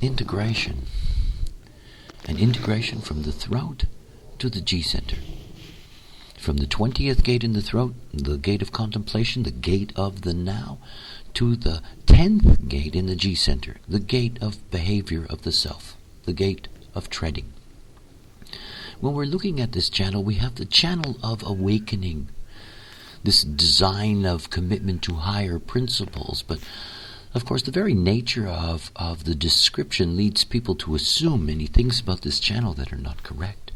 Integration. An integration from the throat to the G-center. From the 20th gate in the throat, the gate of contemplation, the gate of the now, to the 10th gate in the G-center, the gate of behavior of the self, the gate of treading. When we're looking at this channel, we have the channel of awakening, this design of commitment to higher principles. But, of course, the very nature of the description leads people to assume many things about this channel that are not correct.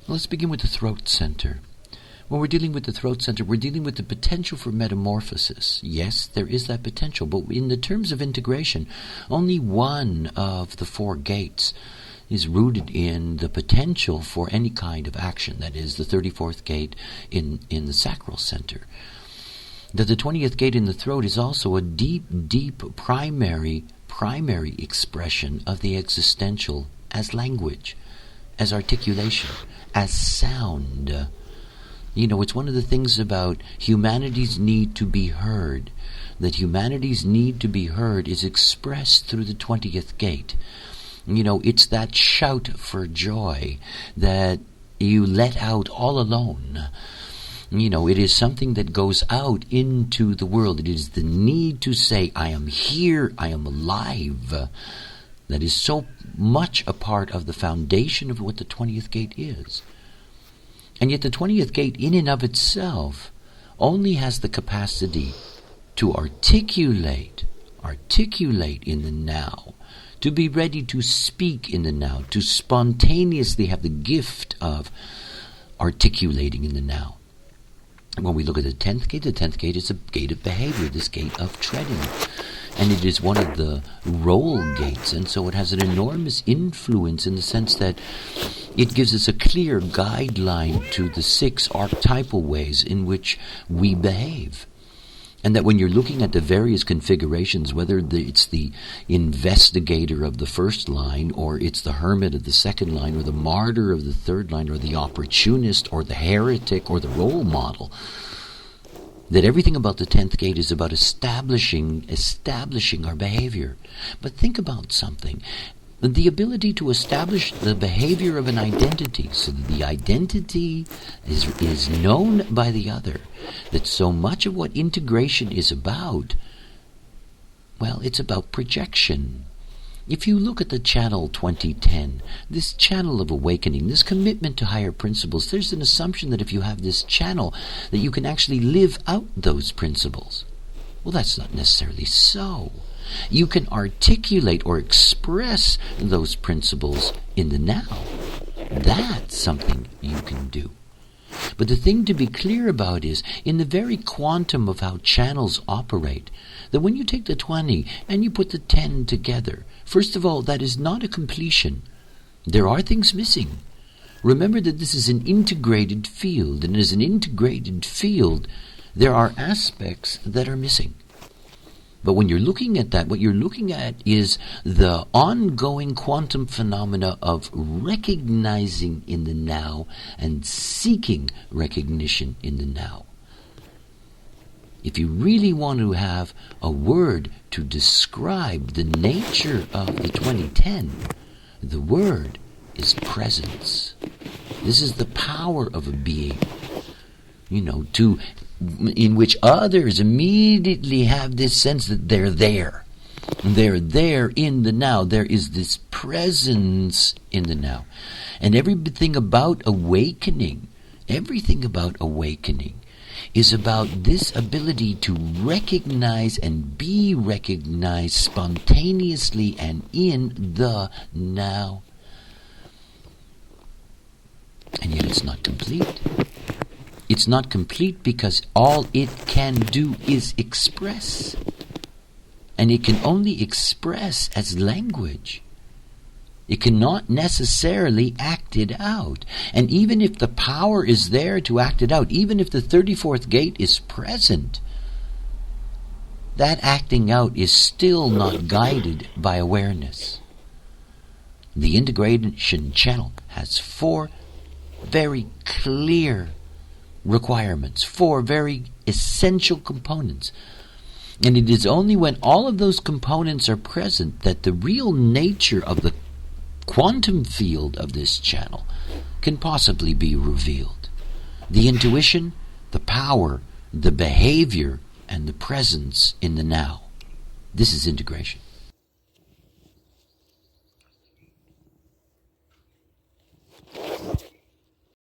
Let's begin with the throat center. When we're dealing with the throat center, we're dealing with the potential for metamorphosis. Yes, there is that potential, but in the terms of integration, only one of the 4 gates is rooted in the potential for any kind of action. That is, the 34th gate in the sacral center. That the 20th gate in the throat is also a deep primary expression of the existential as language, as articulation, as sound. You know, it's one of the things about humanity's need to be heard. That humanity's need to be heard is expressed through the 20th gate. You know, it's that shout for joy that you let out all alone. You know, it is something that goes out into the world. It is the need to say, I am here, I am alive. That is so much a part of the foundation of what the 20th gate is. And yet the 20th gate in and of itself only has the capacity to articulate in the now, to be ready to speak in the now, to spontaneously have the gift of articulating in the now. When we look at the 10th gate is a gate of behavior, this gate of treading. And it is one of the role gates, and so it has an enormous influence in the sense that it gives us a clear guideline to the 6 archetypal ways in which we behave. And that when you're looking at the various configurations, whether it's the investigator of the first line, or it's the hermit of the second line, or the martyr of the third line, or the opportunist, or the heretic, or the role model, that everything about the 10th gate is about establishing our behavior. But think about something. The ability to establish the behavior of an identity, so that the identity is known by the other, that so much of what integration is about, well, it's about projection. If you look at the channel 2010, this channel of awakening, this commitment to higher principles, there's an assumption that if you have this channel, that you can actually live out those principles. Well, that's not necessarily so. You can articulate or express those principles in the now. That's something you can do. But the thing to be clear about is, in the very quantum of how channels operate, that when you take the 20 and you put the 10 together, first of all, that is not a completion. There are things missing. Remember that this is an integrated field, and as an integrated field, there are aspects that are missing. But when you're looking at that, what you're looking at is the ongoing quantum phenomena of recognizing in the now and seeking recognition in the now. If you really want to have a word to describe the nature of the 2010, the word is presence. This is the power of a being, in which others immediately have this sense that they're there. They're there in the now. There is this presence in the now. And everything about awakening is about this ability to recognize and be recognized spontaneously and in the now. And yet it's not complete. It's not complete because all it can do is express. And it can only express as language. It cannot necessarily act it out. And even if the power is there to act it out, even if the 34th gate is present, that acting out is still not guided by awareness. The integration channel has 4 very clear requirements, 4 very essential components. And it is only when all of those components are present that the real nature of the quantum field of this channel can possibly be revealed. The intuition, the power, the behavior, and the presence in the now. This is integration.